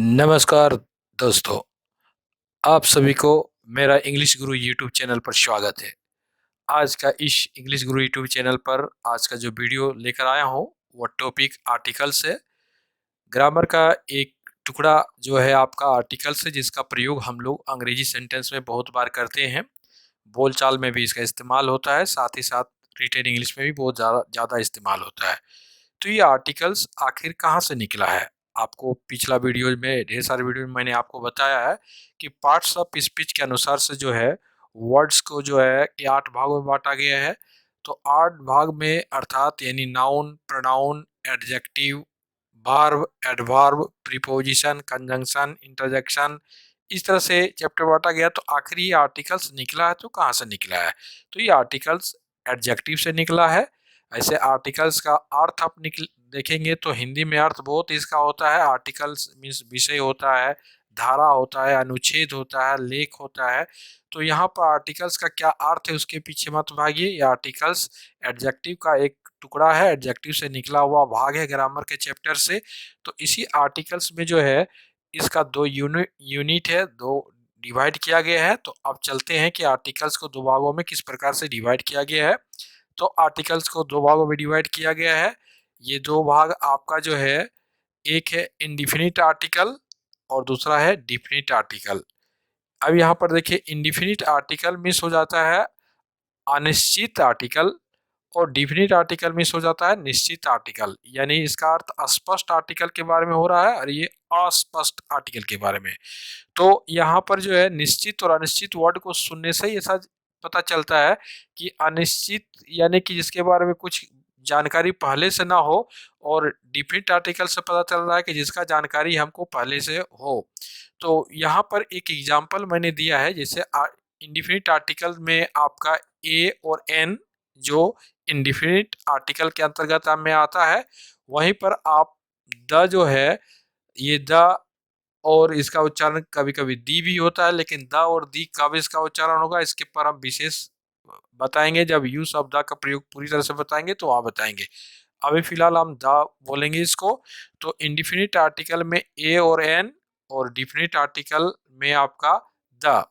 नमस्कार दोस्तों, आप सभी को मेरा इंग्लिश गुरु यूट्यूब चैनल पर स्वागत है। आज का इस इंग्लिश गुरु यूट्यूब चैनल पर आज का जो वीडियो लेकर आया हूँ वो टॉपिक आर्टिकल्स है। ग्रामर का एक टुकड़ा जो है आपका आर्टिकल्स है, जिसका प्रयोग हम लोग अंग्रेजी सेंटेंस में बहुत बार करते हैं। बोलचाल में भी इसका इस्तेमाल होता है, साथ ही साथ रिटेन इंग्लिश में भी बहुत ज़्यादा ज़्यादा इस्तेमाल होता है। तो ये आर्टिकल्स आखिर कहाँ से निकला है? आपको पिछला वीडियो में, ढेर सारे वीडियो में मैंने आपको बताया है कि पार्ट्स ऑफ स्पीच के अनुसार से जो है वर्ड्स को जो है कि 8 भागों में बाँटा गया है। तो 8 भाग में अर्थात यानी noun, pronoun, adjective, verb, adverb, preposition, conjunction, interjection, इस तरह से चैप्टर बाँटा गया। तो आखिर ये आर्टिकल्स निकला है तो कहाँ से निकला है? तो ये आर्टिकल्स एडजेक्टिव से निकला है। ऐसे आर्टिकल्स का अर्थ आप निकल देखेंगे तो हिंदी में अर्थ बहुत इसका होता है। आर्टिकल्स मीन्स विषय होता है, धारा होता है, अनुच्छेद होता है, लेख होता है। तो यहाँ पर आर्टिकल्स का क्या अर्थ है उसके पीछे मत भागिए। ये आर्टिकल्स एडजेक्टिव का एक टुकड़ा है, एडजेक्टिव से निकला हुआ भाग है ग्रामर के चैप्टर से। तो इसी आर्टिकल्स में जो है इसका 2 यूनिट है, 2 डिवाइड किया गया है। तो अब चलते हैं कि आर्टिकल्स को 2 भागों में किस प्रकार से डिवाइड किया गया है। तो आर्टिकल्स को 2 भागों में डिवाइड किया गया है। ये 2 भाग आपका जो है, एक है इंडेफिनिट आर्टिकल और दूसरा है डेफिनिट आर्टिकल। अब यहाँ पर देखिए, इंडेफिनिट आर्टिकल मिस हो जाता है अनिश्चित आर्टिकल और डेफिनिट आर्टिकल मिस हो जाता है निश्चित आर्टिकल। यानी इसका अर्थ अस्पष्ट आर्टिकल के बारे में हो रहा है और ये अस्पष्ट आर्टिकल के बारे में। तो यहाँ पर जो है निश्चित और अनिश्चित वर्ड को सुनने से ही ऐसा पता चलता है कि अनिश्चित यानी कि जिसके बारे में कुछ जानकारी पहले से ना हो, और डिफिनिट आर्टिकल से पता चल रहा है कि जिसका जानकारी हमको पहले से हो। तो यहाँ पर एक एग्जांपल मैंने दिया है, जैसे इंडिफिनिट आर्टिकल में आपका ए और एन जो इंडिफिनिट आर्टिकल के अंतर्गत में आता है, वहीं पर आप द जो है, ये द और इसका उच्चारण कभी-कभी दी भी होता है, लेकिन द और दी कब इसका उच्चारण होगा इसके पर हम विशेष बताएँगे। जब यूज़ ऑफ द का प्रयोग पूरी तरह से बताएँगे तो वहाँ बताएँगे। अभी फ़िलहाल हम द बोलेंगे इसको। तो इंडेफिनिट आर्टिकल में ए और एन और डेफिनिट आर्टिकल में आपका द।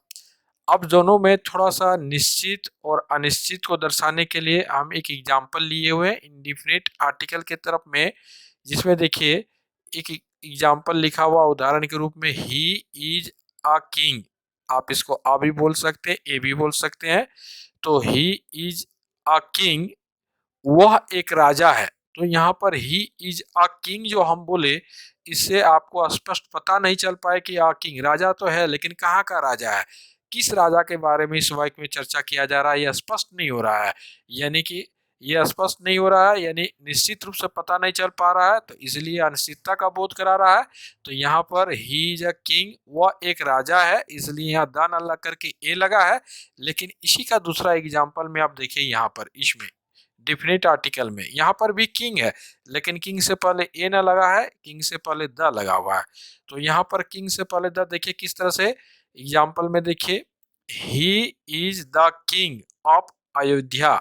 अब दोनों में थोड़ा-सा निश्चित और अनिश्चित को दर्शाने के लिए हम एक एग्जांपल लिए हुए हैं इंडेफिनिट आर्टिकल के तरफ में, जिसमें देखिए एक एग्जांपल लिखा हुआ उदाहरण के रूप में ही इज़ अ किंग। आप इसको अ भी बोल सकते हैं, ए भी बोल सकते हैं। तो ही इज़ अ किंग, वह एक राजा है। तो यहाँ पर ही इज़ अ किंग जो हम बोले, इससे आपको स्पष्ट पता नहीं चल पाए कि किंग राजा तो है, लेकिन कहाँ का राजा है? किस राजा के बारे में इस वाक्य में चर्चा किया जा रहा है, ये स्पष्ट नहीं हो रहा है। यानी कि ये स्पष्ट नहीं हो रहा है, यानी निश्चित रूप से पता नहीं चल पा रहा है, तो इसलिए अनिश्चितता का बोध करा रहा है। तो यहाँ पर ही इज़ अ किंग, वह एक राजा है, इसलिए यहाँ द न लग करके ए लगा है। लेकिन इसी का दूसरा एग्जाम्पल में आप देखिए, यहाँ पर इसमें डेफिनिट आर्टिकल में यहाँ पर भी किंग है, लेकिन किंग से पहले ए ना लगा है, किंग से पहले द लगा हुआ है। तो यहाँ पर किंग से पहले द देखिए किस तरह से। एग्जाम्पल में देखिए, he is the king of Ayodhya.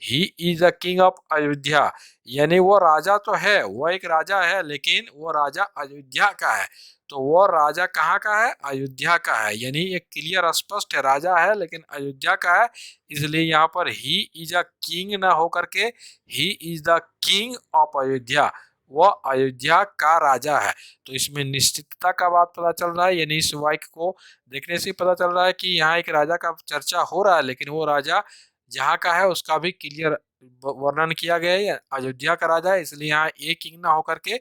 He is the king of Ayodhya, यानी वो राजा तो है, वो एक राजा है, लेकिन वो राजा अयोध्या का है। तो वो राजा कहाँ का है? अयोध्या का है। यानी ये क्लियर स्पष्ट है, राजा है लेकिन अयोध्या का है। इसलिए यहाँ पर ही इज अ किंग ना होकर के he is the king of Ayodhya, वह अयोध्या का राजा है। तो इसमें निश्चितता का बात पता चल रहा है, यानी इस वाक्य को देखने से पता चल रहा है कि यहाँ एक राजा का चर्चा हो रहा है, लेकिन वो राजा जहाँ का है उसका भी क्लियर वर्णन किया गया है। अयोध्या का राजा है, इसलिए यहाँ ए किंग ना होकर के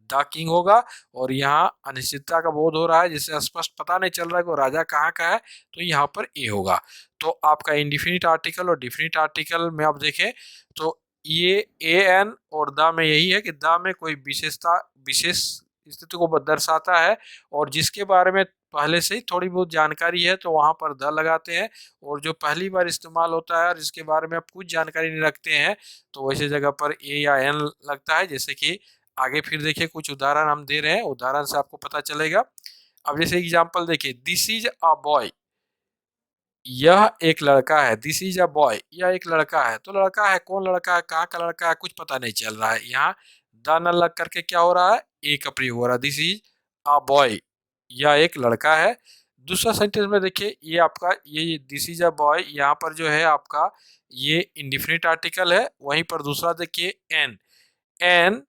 द किंग होगा। और यहाँ अनिश्चितता का बोध हो रहा है, जिससे स्पष्ट पता नहीं चल रहा है कि वो राजा कहाँ का है, तो यहाँ पर ए होगा। तो आपका इंडिफिनिट आर्टिकल और डिफिनिट आर्टिकल में आप देखें तो ये ए एन और द में यही है कि द में कोई विशेषता, विशेष स्थिति को दर्शाता है, और जिसके बारे में पहले से ही थोड़ी बहुत जानकारी है तो वहाँ पर द लगाते हैं। और जो पहली बार इस्तेमाल होता है और जिसके बारे में आप कुछ जानकारी नहीं रखते हैं, तो वैसे जगह पर ए या एन लगता है। जैसे कि आगे फिर देखिए, कुछ उदाहरण हम दे रहे हैं, उदाहरण से आपको पता चलेगा। अब जैसे एग्जांपल देखिए, दिस इज अ बॉय, यह एक लड़का है। दिस इज अ बॉय, यह एक लड़का है। तो लड़का है, कौन लड़का है, कहाँ का लड़का है, कुछ पता नहीं चल रहा है। यहाँ द न लग करके क्या हो रहा है, ए का प्रयोग हो रहा है। दिस इज अ बॉय, यह एक लड़का है। दूसरा सेंटेंस में देखिए ये आपका ये दिस इज अ बॉय, यहाँ पर जो है आपका ये इंडेफिनिट आर्टिकल है। वहीं पर दूसरा देखिए एन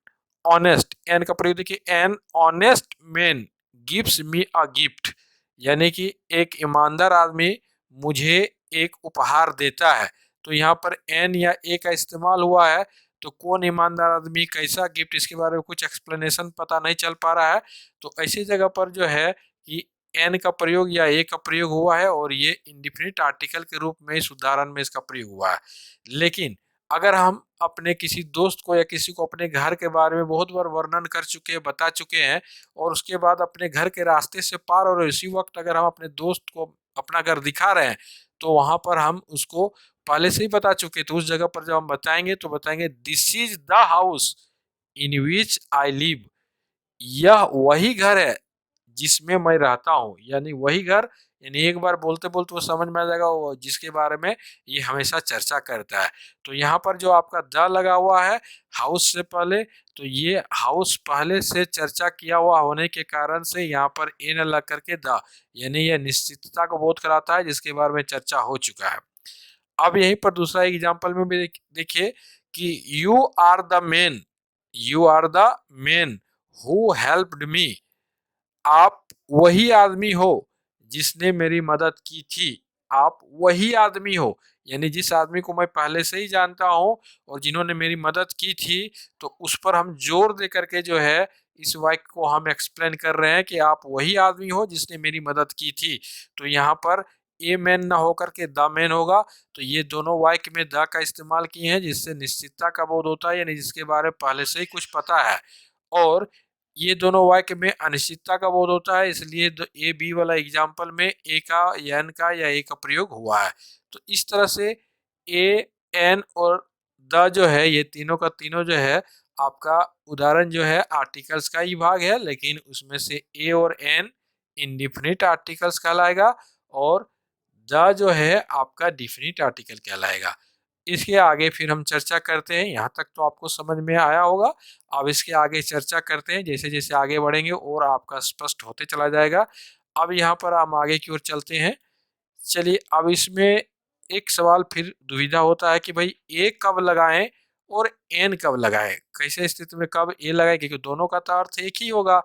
ऑनेस्ट, एन का प्रयोग देखिए, an honest man gives me a gift, यानी कि एक ईमानदार आदमी मुझे एक उपहार देता है। तो यहाँ पर एन या ए का इस्तेमाल हुआ है, तो कौन ईमानदार आदमी कैसा गिफ्ट, इसके बारे में कुछ एक्सप्लेनेशन पता नहीं चल पा रहा है। तो ऐसी जगह पर जो है कि एन का प्रयोग या ए का प्रयोग हुआ है और ये इंडिफिनिट आर्टिकल के रूप में इस उदाहरण में इसका प्रयोग हुआ है। लेकिन अगर हम अपने किसी दोस्त को या किसी को अपने घर के बारे में बहुत बार वर्णन कर चुके हैं, बता चुके हैं, और उसके बाद अपने घर के रास्ते से पार और इसी वक्त अगर हम अपने दोस्त को अपना घर दिखा रहे हैं, तो वहां पर हम उसको पहले से ही बता चुके, तो उस जगह पर जब हम बताएंगे तो बताएंगे this is the house in which I live, यह वही घर है जिसमें मैं रहता हूँ। यानी वही घर, यानी एक बार बोलते बोलते वो समझ में आ जाएगा वो जिसके बारे में ये हमेशा चर्चा करता है। तो यहाँ पर जो आपका द लगा हुआ है हाउस से पहले, तो ये हाउस पहले से चर्चा किया हुआ होने के कारण से यहाँ पर एन लग करके द, यानी यह निश्चितता को बोध कराता है जिसके बारे में चर्चा हो चुका है। अब यहीं पर दूसरा एग्जाम्पल में भी देखिए कि you are the man who helped me, आप वही आदमी हो जिसने मेरी मदद की थी। आप वही आदमी हो, यानी जिस आदमी को मैं पहले से ही जानता हूं और जिन्होंने मेरी मदद की थी, तो उस पर हम जोर दे करके जो है इस वाक्य को हम एक्सप्लेन कर रहे हैं कि आप वही आदमी हो जिसने मेरी मदद की थी। तो यहाँ पर ए मैन ना होकर के द मैन होगा। तो ये दोनों वाक्य में द का इस्तेमाल किए हैं जिससे निश्चितता का बोध होता है, यानी जिसके बारे में पहले से ही कुछ पता है। और ये दोनों वाक्य में अनिश्चितता का बोध होता है, इसलिए ए बी वाला एग्जाम्पल में ए का या एन का या ए का प्रयोग हुआ है। तो इस तरह से ए एन और द जो है ये तीनों का तीनों जो है आपका उदाहरण जो है आर्टिकल्स का ही भाग है, लेकिन उसमें से ए और एन इंडिफिनिट आर्टिकल्स कहलाएगा और द जो है आपका डिफिनिट आर्टिकल कहलाएगा। इसके आगे फिर हम चर्चा करते हैं, यहाँ तक तो आपको समझ में आया होगा। अब इसके आगे चर्चा करते हैं, जैसे जैसे आगे बढ़ेंगे और आपका स्पष्ट होते चला जाएगा। अब यहाँ पर हम आगे की ओर चलते हैं। चलिए अब इसमें एक सवाल फिर दुविधा होता है कि भाई ए कब लगाएं और एन कब लगाएं, कैसे स्थिति में कब ए लगाएं, क्योंकि दोनों का तो अर्थ एक ही होगा,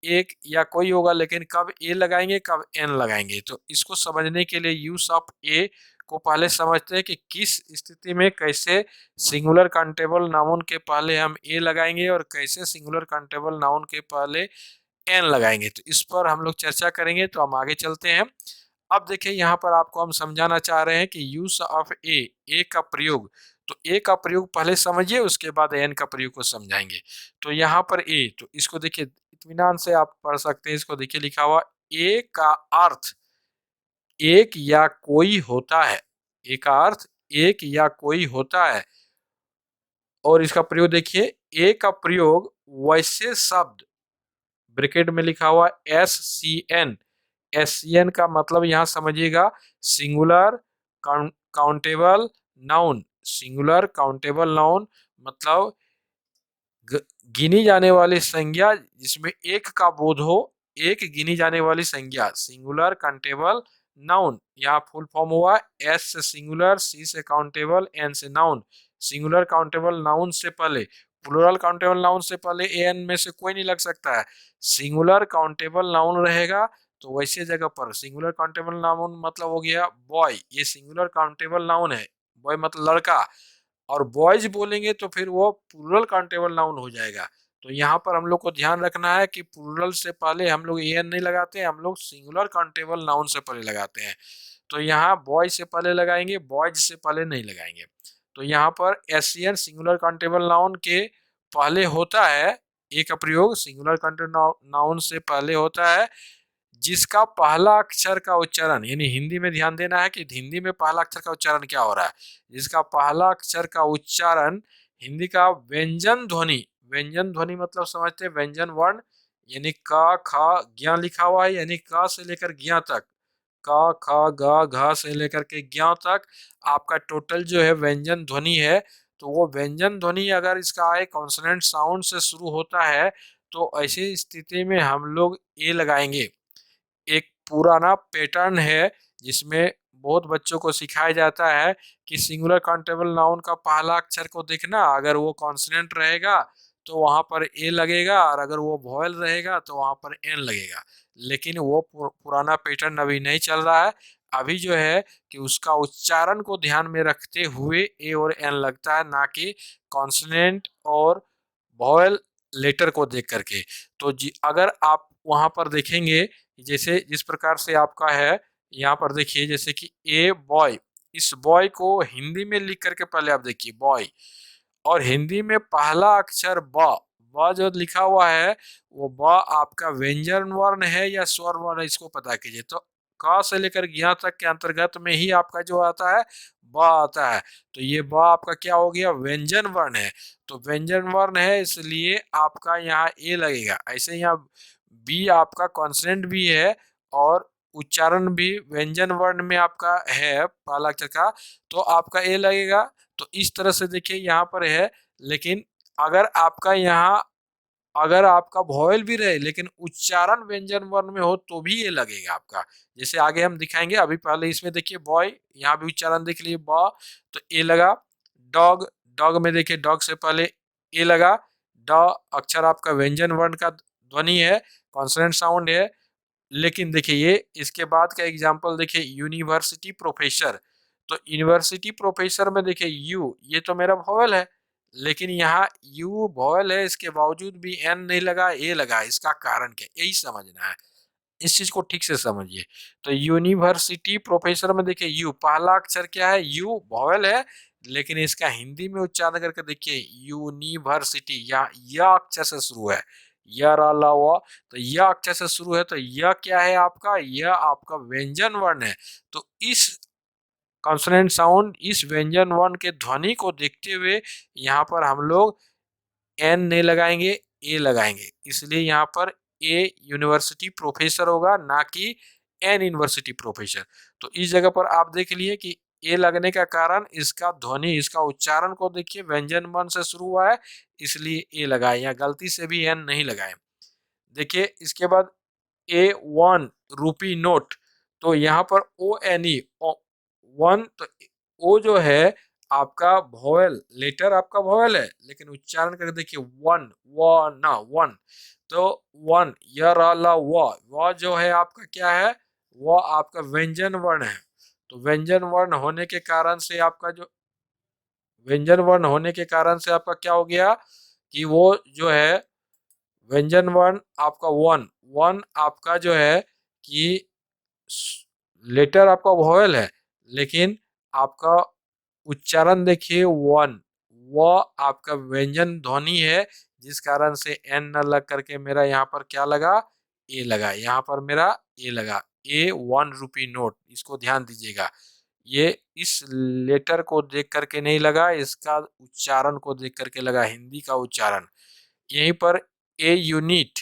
एक या कोई होगा, लेकिन कब ए लगाएंगे कब एन लगाएंगे। तो इसको समझने के लिए यूज ऑफ ए को पहले समझते हैं कि किस स्थिति में कैसे सिंगुलर काउंटेबल नाउन के पहले हम ए लगाएंगे और कैसे सिंगुलर काउंटेबल नाउन के पहले एन लगाएंगे। तो इस पर हम लोग चर्चा करेंगे। तो हम आगे चलते हैं। अब देखिए यहाँ पर आपको हम समझाना चाह रहे हैं कि यूज ऑफ ए का प्रयोग, तो ए का प्रयोग पहले समझिए उसके बाद एन का प्रयोग को समझाएंगे। तो यहाँ पर ए, तो इसको देखिए इत्मीनान से आप पढ़ सकते हैं। इसको देखिए लिखा हुआ ए का अर्थ एक या कोई होता है, ए का अर्थ एक या कोई होता है। और इसका प्रयोग देखिए ए का प्रयोग वैसे शब्द, ब्रैकेट में लिखा हुआ SCN, SCN का मतलब यहाँ समझिएगा singular countable noun. Singular countable noun मतलब गिनी जाने वाली संज्ञा जिसमें एक का बोध हो, एक गिनी जाने वाली संज्ञा, सिंगुलर काउंटेबल नाउन। यहाँ फुल फॉर्म हुआ एस से सिंगुलर, सी से काउंटेबल, एन से नाउन। सिंगुलर काउंटेबल नाउन से पहले, प्लूरल काउंटेबल नाउन से पहले एन में से कोई नहीं लग सकता है। सिंगुलर काउंटेबल नाउन रहेगा तो वैसे जगह पर सिंगुलर काउंटेबल नाउन मतलब हो गया बॉय, ये सिंगुलर काउंटेबल नाउन है, बॉय मतलब लड़का। और बॉयज बोलेंगे तो फिर वो प्लूरल काउंटेबल नाउन हो जाएगा। तो यहाँ पर हम लोग को ध्यान रखना है कि प्लूरल से पहले हम लोग एन नहीं लगाते, हम लोग सिंगुलर काउंटेबल नाउन से पहले लगाते हैं। तो यहाँ बॉय से पहले लगाएंगे, बॉयज से पहले नहीं लगाएंगे। तो यहाँ पर एसियन सिंगुलर काउंटेबल नाउन के पहले होता है, ए का प्रयोग सिंगुलर काउंटेबल नाउन से पहले होता है जिसका पहला अक्षर का उच्चारण, यानी हिंदी में ध्यान देना है कि हिंदी में पहला अक्षर का उच्चारण क्या हो रहा है। जिसका पहला अक्षर का उच्चारण हिंदी का व्यंजन ध्वनि, व्यंजन ध्वनि मतलब समझते हैं व्यंजन वर्ण, यानी क ख ज्ञ लिखा हुआ है, यानी क से लेकर ज्ञ तक, क ख ग घ से लेकर के ज्ञ तक आपका टोटल जो है व्यंजन ध्वनि है। तो वो व्यंजन ध्वनि अगर इसका आए कॉन्सोनेंट साउंड से शुरू होता है तो ऐसी स्थिति में हम लोग ए लगाएंगे। एक पुराना पैटर्न है जिसमें बहुत बच्चों को सिखाया जाता है कि सिंगुलर काउंटेबल नाउन का पहला अक्षर को देखना, अगर वो कॉन्सोनेंट रहेगा तो वहां पर ए लगेगा, और अगर वो वॉवेल रहेगा तो वहां पर एन लगेगा। लेकिन वो पुराना पैटर्न अभी नहीं चल रहा है। अभी जो है कि उसका उच्चारण को ध्यान में रखते हुए ए और एन लगता है, ना कि कॉन्सोनेंट और वॉवेल लेटर को देख करके। तो जी अगर आप वहां पर देखेंगे, जैसे जिस प्रकार से आपका है यहाँ पर देखिए, जैसे कि ए बॉय, इस बॉय को हिंदी में लिख करके पहले आप देखिए बॉय, और हिंदी में पहला अक्षर ब जो लिखा हुआ है वो ब आपका व्यंजन वर्ण है या स्वर वर्ण है, इसको पता कीजिए। तो क से लेकर ज्ञ तक के अंतर्गत में ही आपका जो आता है ब आता है। तो ये ब आपका क्या हो गया, व्यंजन वर्ण है। तो व्यंजन वर्ण है इसलिए आपका यहाँ ए लगेगा। ऐसे यहाँ बी आपका कॉन्सोनेंट भी है और उच्चारण भी व्यंजन वर्ण में आपका है पहला अक्षर का, तो आपका ए लगेगा। तो इस तरह से देखिए यहाँ पर है। लेकिन अगर आपका यहाँ अगर आपका वॉवेल भी रहे लेकिन उच्चारण व्यंजन वर्ण में हो तो भी ये लगेगा आपका। जैसे आगे हम दिखाएंगे, अभी पहले इसमें देखिए बॉय, यहाँ भी उच्चारण देख लीजिए ब, तो ए लगा। डॉग, डॉग में देखिए डॉग से पहले ए लगा। ड अक्षर आपका व्यंजन वर्ण का ध्वनि है, कॉन्सोनेंट साउंड है। लेकिन देखिए ये इसके बाद का एग्जाम्पल देखिए, यूनिवर्सिटी प्रोफेसर। तो यूनिवर्सिटी प्रोफेसर में देखिए यू, ये तो मेरा वॉवेल है, लेकिन यहाँ यू वॉवेल है, इसके बावजूद भी एन नहीं लगा, ए लगा। इसका कारण क्या, यही समझना है, इस चीज को ठीक से समझिए। तो यूनिवर्सिटी प्रोफेसर में देखिए यू पहला अक्षर क्या है, यू वॉवेल है, लेकिन इसका हिंदी में उच्चारण करके देखिए यूनिवर्सिटी, या यह अक्षर से शुरू है, य रा ला व, तो यह अक्षर से शुरू है। तो यह क्या है आपका, यह आपका व्यंजन वर्ण है। तो इस कॉन्सोनेंट साउंड, इस व्यंजन वर्ण के ध्वनि को देखते हुए यहाँ पर हम लोग एन नहीं लगाएंगे, ए लगाएंगे। इसलिए यहाँ पर ए यूनिवर्सिटी प्रोफेसर होगा, ना कि एन यूनिवर्सिटी प्रोफेसर। तो इस जगह पर आप देख लिए कि ए लगने का कारण इसका ध्वनि, इसका उच्चारण को देखिए, व्यंजन वर्ण से शुरू हुआ है इसलिए ए लगाए, या गलती से भी एन नहीं लगाए। देखिए इसके बाद ए वन रूपी नोट, तो यहाँ पर ओ एन ई वन, तो ओ जो है आपका वॉवेल, लेटर आपका वॉवेल है, लेकिन उच्चारण करके देखिए वन, व ना वन, तो वन, य र ल व जो है आपका क्या है, वो आपका व्यंजन वर्ण है। तो व्यंजन वर्ण होने के कारण से आपका जो व्यंजन वर्ण होने के कारण से आपका क्या हो गया कि वो जो है व्यंजन वर्ण आपका वन, वन आपका जो है कि लेटर आपका वॉवेल है, लेकिन आपका उच्चारण देखिए वन, वो आपका व्यंजन ध्वनि है, जिस कारण से एन न लग करके मेरा यहाँ पर क्या लगा, ए लगा। यहाँ पर मेरा ए लगा, ए वन रूपी नोट, इसको ध्यान दीजिएगा। ये इस लेटर को देख करके नहीं लगा, इसका उच्चारण को देख करके लगा, हिंदी का उच्चारण। यहीं पर ए यूनिट,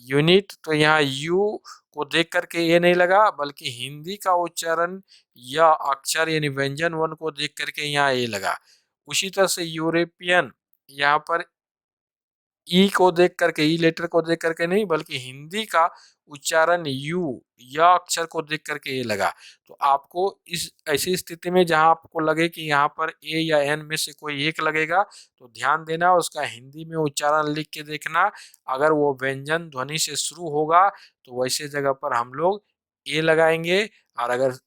यूनिट तो यहाँ यू को देख करके ये नहीं लगा, बल्कि हिंदी का उच्चारण या अक्षर यानी व्यंजन वर्ण को देख करके यहाँ ए लगा। उसी तरह से यूरोपियन, यहाँ पर ई को देख करके, ई लेटर को देख करके नहीं, बल्कि हिंदी का उच्चारण यू या अक्षर को देख करके ये लगा। तो आपको इस ऐसी स्थिति में जहां आपको लगे कि यहाँ पर ए या एन में से कोई एक लगेगा, तो ध्यान देना, उसका हिंदी में उच्चारण लिख के देखना। अगर वो व्यंजन ध्वनि से शुरू होगा तो वैसे जगह पर हम लोग ए लगाएंगे, और अगर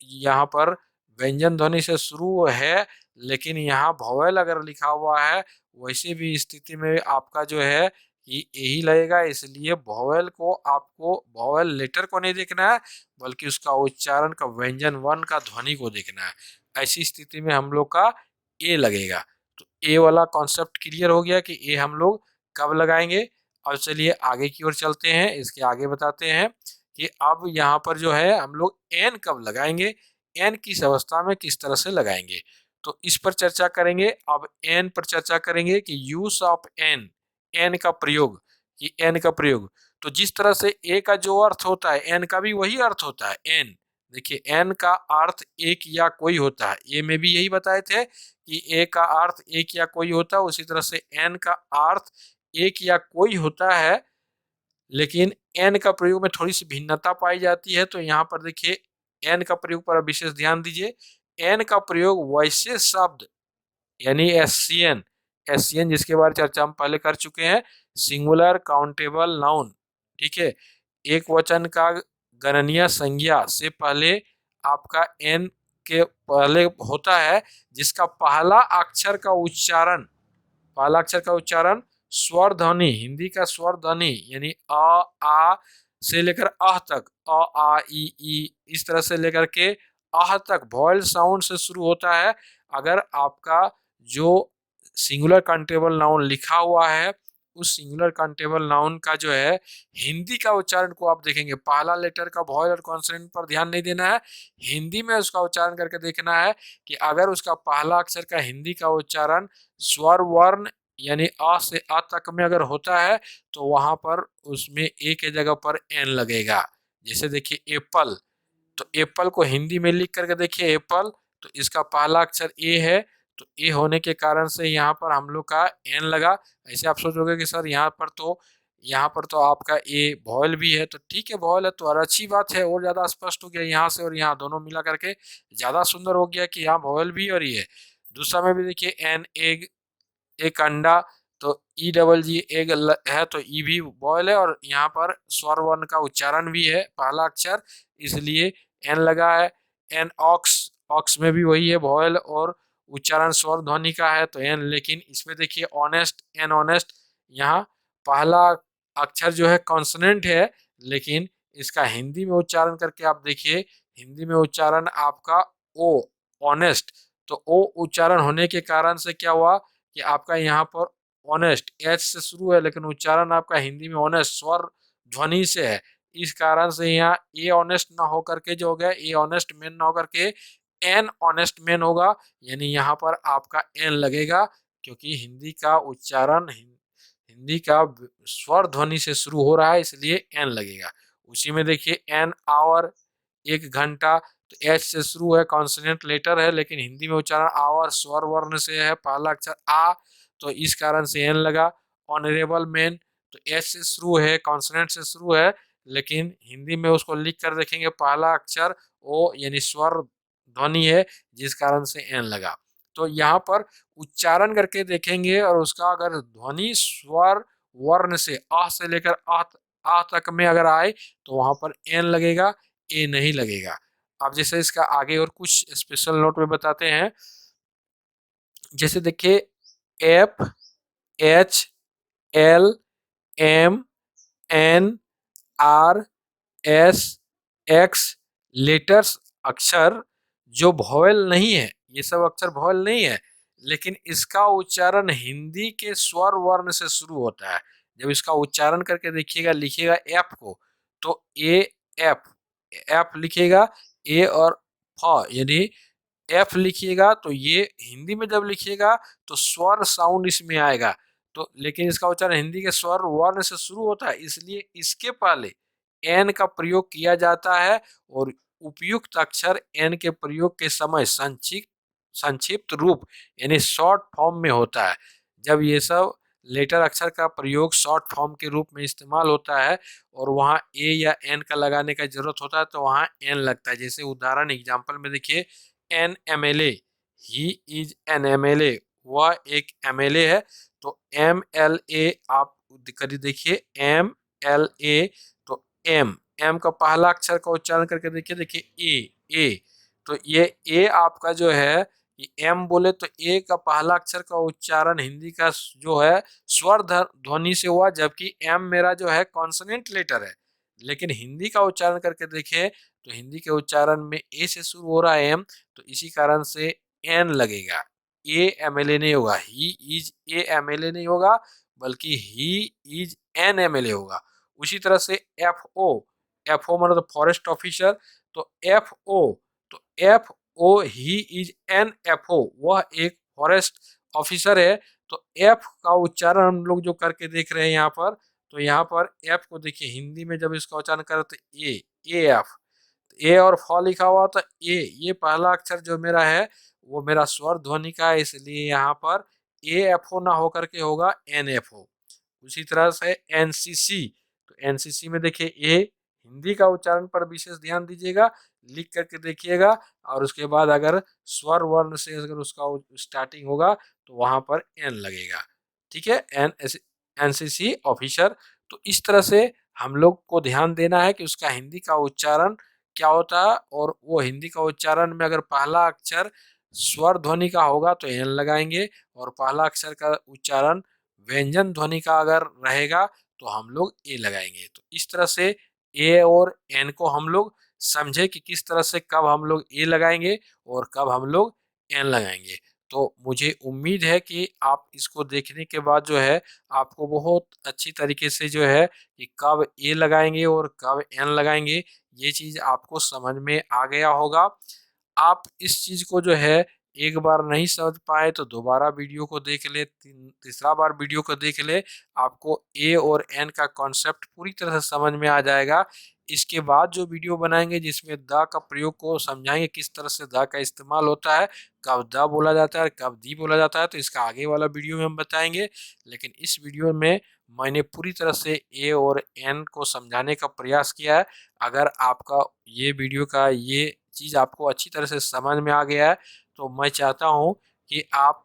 यहाँ पर व्यंजन ध्वनि से शुरू है लेकिन यहाँ वॉवेल अगर लिखा हुआ है, वैसे भी स्थिति में आपका जो है कि यही लगेगा। इसलिए वॉवेल को आपको, वॉवेल लेटर को नहीं देखना है, बल्कि उसका उच्चारण का व्यंजन वर्ण का ध्वनि को देखना है। ऐसी स्थिति में हम लोग का ए लगेगा। तो ए वाला कॉन्सेप्ट क्लियर हो गया कि ए हम लोग कब लगाएंगे। और चलिए आगे की ओर चलते हैं, इसके आगे बताते हैं कि अब यहाँ पर जो है हम लोग एन कब लगाएंगे, एन किस अवस्था में किस तरह से लगाएंगे, तो इस पर चर्चा करेंगे। अब एन पर चर्चा करेंगे कि यूज ऑफ एन, एन का प्रयोग, कि एन का प्रयोग। तो जिस तरह से ए का जो अर्थ होता है, एन का भी वही अर्थ होता है। एन देखिए, एन का अर्थ एक या कोई होता है, ए में भी यही बताए थे कि ए का अर्थ एक या कोई होता है, उसी तरह से एन का अर्थ एक या कोई होता है, लेकिन एन का प्रयोग में थोड़ी सी भिन्नता पाई जाती है। तो यहाँ पर देखिए एन का प्रयोग पर विशेष ध्यान दीजिए। एन का प्रयोग वैसे शब्द यानी एससीएन, एससीएन जिसके बारे में चर्चा हम पहले कर चुके हैं, सिंगुलर काउंटेबल नाउन, ठीक है, एक वचन का गणनीय संज्ञा से पहले आपका एन के पहले होता है, जिसका पहला अक्षर का उच्चारण स्वर ध्वनि, हिंदी का स्वर ध्वनि यानी अ आ से लेकर अह तक, अ आ ई इस तरह से लेकर के अह तक वॉयल साउंड से शुरू होता है। अगर आपका जो सिंगुलर काउंटेबल नाउन लिखा हुआ है, उस सिंगुलर काउंटेबल नाउन का जो है हिंदी का उच्चारण को आप देखेंगे, पहला लेटर का वॉयल और कॉन्सोनेंट पर ध्यान नहीं देना है, हिंदी में उसका उच्चारण करके देखना है कि अगर उसका पहला अक्षर का हिंदी का उच्चारण स्वर वर्ण यानी अ से अ तक में अगर होता है, तो वहां पर उसमें ए के जगह पर एन लगेगा। जैसे देखिए एप्पल, तो एप्पल को हिंदी में लिख करके देखिए एप्पल, तो इसका पहला अक्षर ए है, तो ए होने के कारण से यहाँ पर हम लोग का एन लगा। ऐसे आप सोचोगे कि सर यहाँ पर तो आपका ए वॉयल भी है, तो ठीक है वॉयल है तो और अच्छी बात है, और ज्यादा स्पष्ट हो गया, यहाँ से और यहाँ दोनों मिला करके ज्यादा सुंदर हो गया कि यहाँ वॉयल भी और ये है। दूसरा में भी देखिए एन एग, एक अंडा, तो ई डबल जी एग है, तो ई भी बॉयल है और यहाँ पर स्वर वर्ण का उच्चारण भी है पहला अक्षर, इसलिए एन लगा है। एन ऑक्स, ऑक्स में भी वही है बॉयल और उच्चारण स्वर ध्वनि का है, तो एन। लेकिन इसमें देखिए ऑनेस्ट, एन ऑनेस्ट, यहाँ पहला अक्षर जो है कॉन्सोनेंट है, लेकिन इसका हिंदी में उच्चारण करके आप देखिए, हिंदी में उच्चारण आपका ओ, ऑनेस्ट, तो ओ उच्चारण होने के कारण से क्या हुआ कि आपका यहाँ पर ऑनेस्ट एच से शुरू है, लेकिन उच्चारण आपका हिंदी में ऑनेस्ट स्वर ध्वनि से है, इस कारण से यहाँ ए ऑनेस्ट ना होकर के जो हो गया, ए ऑनेस्ट मैन ना होकर के एन ऑनेस्ट मैन होगा, यानी यहाँ पर आपका एन लगेगा, क्योंकि हिंदी का उच्चारण हिंदी का स्वर ध्वनि से शुरू हो रहा है, इसलिए एन लगेगा। उसी में देखिए एन आवर, एक घंटा, तो एच से शुरू है, कॉन्सोनेंट लेटर है, लेकिन हिंदी में उच्चारण आवर स्वर वर्ण से है, पहला अक्षर आ, तो इस कारण से एन लगा। ऑनरेबल मैन, तो एच से शुरू है, कॉन्सोनेंट से शुरू है, लेकिन हिंदी में उसको लिख कर देखेंगे पहला अक्षर ओ यानी स्वर ध्वनि है, जिस कारण से एन लगा। तो यहाँ पर उच्चारण करके देखेंगे और उसका अगर ध्वनि स्वर वर्ण से अ से लेकर आ तक में अगर आए, तो वहां पर एन लगेगा, ए नहीं लगेगा। अब जैसे इसका आगे और कुछ स्पेशल नोट में बताते हैं, जैसे देखिए F, H, L, M, N, R, S, X letters, अक्षर जो वॉवेल नहीं है, ये सब अक्षर वॉवेल नहीं है, लेकिन इसका उच्चारण हिंदी के स्वर वर्ण से शुरू होता है। जब इसका उच्चारण करके देखिएगा, लिखिएगा एफ को, तो ए एफ, एफ लिखिएगा, ए और फ यानी एफ लिखिएगा, तो ये हिंदी में जब लिखिएगा तो स्वर साउंड इसमें आएगा, तो लेकिन इसका उच्चारण हिंदी के स्वर वर्ण से शुरू होता है, इसलिए इसके पहले एन का प्रयोग किया जाता है, और उपयुक्त अक्षर एन के प्रयोग के समय संक्षिप्त रूप यानी शॉर्ट फॉर्म में होता है। जब ये सब लेटर अक्षर का प्रयोग शॉर्ट फॉर्म के रूप में इस्तेमाल होता है और वहाँ ए या एन का लगाने का जरूरत होता है, तो वहाँ एन लगता है। जैसे उदाहरण एग्जाम्पल में देखिए an M L A, he is an M L A, वह एक एम एल ए है, तो एम एल ए आप करिए देखिए एम एल ए, तो एम, एम का पहला अक्षर का उच्चारण करके देखिए, देखिए ए, तो ये ए आपका जो है, ये एम बोले तो ए का पहला अक्षर का उच्चारण हिंदी का जो है स्वर ध्वनि से हुआ, जबकि एम मेरा जो है कॉन्सोनेंट लेटर है, लेकिन हिंदी का उच्चारण करके देखें तो हिंदी के उच्चारण में ए से शुरू हो रहा है एम, तो इसी कारण से एन लगेगा, ए एम एल ए नहीं होगा, he is a M L A नहीं होगा, बल्कि he is an M L A होगा। उसी तरह से एफ ओ, एफ ओ मतलब फॉरेस्ट ऑफिसर, तो एफ ओ, तो F O he is an F O, वह एक फॉरेस्ट ऑफिसर है, तो एफ का उच्चारण हम लोग जो करके देख रहे हैं यहाँ पर, तो यहाँ पर एफ को देखिए हिंदी में जब इसका उच्चारण करें तो ए एफ, ए और फ लिखा हुआ, तो ए, ये पहला अक्षर जो मेरा है वो मेरा स्वर ध्वनि का है, इसलिए यहाँ पर ए एफ ओ ना होकर के होगा एन एफ ओ। उसी तरह से एनसीसी, तो एनसीसी में देखिए ए हिंदी का उच्चारण पर विशेष ध्यान दीजिएगा, लिख करके देखिएगा, और उसके बाद अगर स्वर वर्ण से अगर उसका स्टार्टिंग होगा तो वहां पर एन लगेगा। ठीक है, एनसीसी ऑफिसर। तो इस तरह से हम लोग को ध्यान देना है कि उसका हिंदी का उच्चारण क्या होता है, और वो हिंदी का उच्चारण में अगर पहला अक्षर स्वर ध्वनि का होगा तो एन लगाएंगे, और पहला अक्षर का उच्चारण व्यंजन ध्वनि का अगर रहेगा तो हम लोग ए लगाएंगे। तो इस तरह से ए और एन को हम लोग समझे कि किस तरह से कब हम लोग ए लगाएंगे और कब हम लोग एन लगाएंगे। तो मुझे उम्मीद है कि आप इसको देखने के बाद जो है आपको बहुत अच्छी तरीके से जो है कि कब ए लगाएंगे और कब एन लगाएंगे ये चीज आपको समझ में आ गया होगा। आप इस चीज को जो है एक बार नहीं समझ पाए तो दोबारा वीडियो को देख ले, तीसरा बार वीडियो को देख ले, आपको ए और एन का कॉन्सेप्ट पूरी तरह से समझ में आ जाएगा। इसके बाद जो वीडियो बनाएंगे जिसमें द का प्रयोग को समझाएंगे किस तरह से द का इस्तेमाल होता है, कब द बोला जाता है, कब दी बोला जाता है, तो इसका आगे वाला वीडियो में हम बताएंगे। लेकिन इस वीडियो में मैंने पूरी तरह से ए और एन को समझाने का प्रयास किया है। अगर आपका ये वीडियो का ये चीज़ आपको अच्छी तरह से समझ में आ गया है तो मैं चाहता हूँ कि आप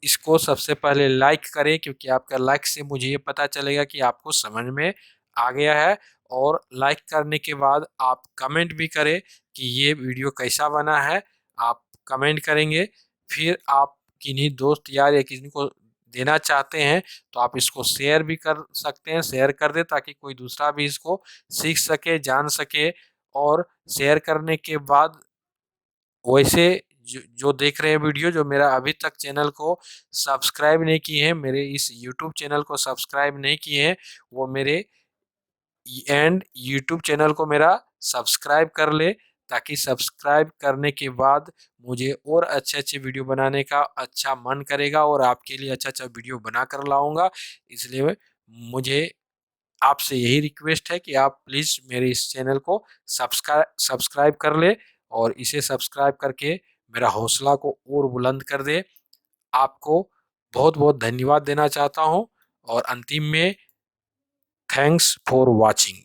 इसको सबसे पहले लाइक करें, क्योंकि आपका लाइक से मुझे ये पता चलेगा कि आपको समझ में आ गया है। और लाइक करने के बाद आप कमेंट भी करें कि ये वीडियो कैसा बना है, आप कमेंट करेंगे। फिर आप किन्हीं दोस्त यार या किसी को देना चाहते हैं तो आप इसको शेयर भी कर सकते हैं, शेयर कर दें ताकि कोई दूसरा भी इसको सीख सके, जान सके। और शेयर करने के बाद वैसे जो देख रहे हैं वीडियो, जो मेरा अभी तक चैनल को सब्सक्राइब नहीं किए हैं, मेरे इस यूट्यूब चैनल को सब्सक्राइब नहीं किए हैं, वो मेरे एंड यूट्यूब चैनल को मेरा सब्सक्राइब कर ले, ताकि सब्सक्राइब करने के बाद मुझे और अच्छे अच्छे वीडियो बनाने का अच्छा मन करेगा और आपके लिए अच्छा अच्छा वीडियो बना कर लाऊंगा। इसलिए मुझे आपसे यही रिक्वेस्ट है कि आप प्लीज़ मेरे इस चैनल को सब्सक्राइब कर ले, और इसे सब्सक्राइब करके मेरा हौसला को और बुलंद कर दे। आपको बहुत बहुत धन्यवाद देना चाहता हूँ, और अंतिम में थैंक्स फॉर वॉचिंग।